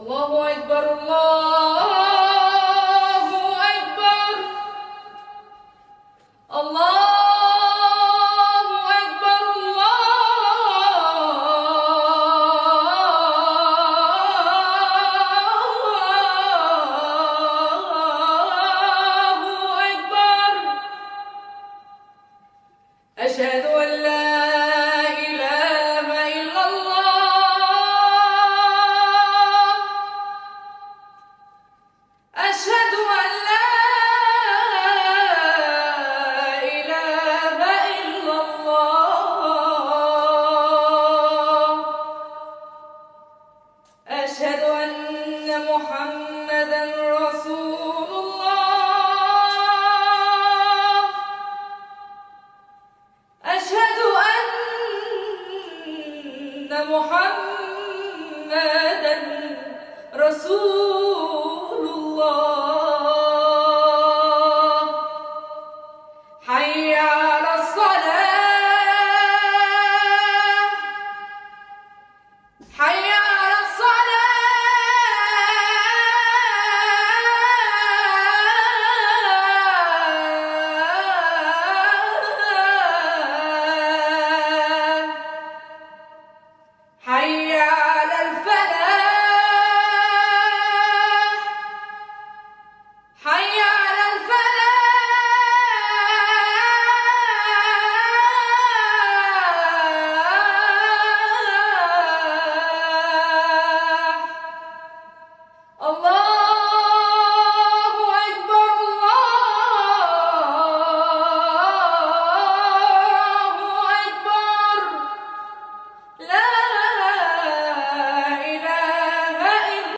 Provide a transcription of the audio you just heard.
الله أكبر الله أكبر الله أكبر الله أكبر. أشهد أن لا إله إلا الله. أشهد أن لا إله إلا الله. أشهد أن محمدًا رسول الله. أشهد أن محمدًا رسول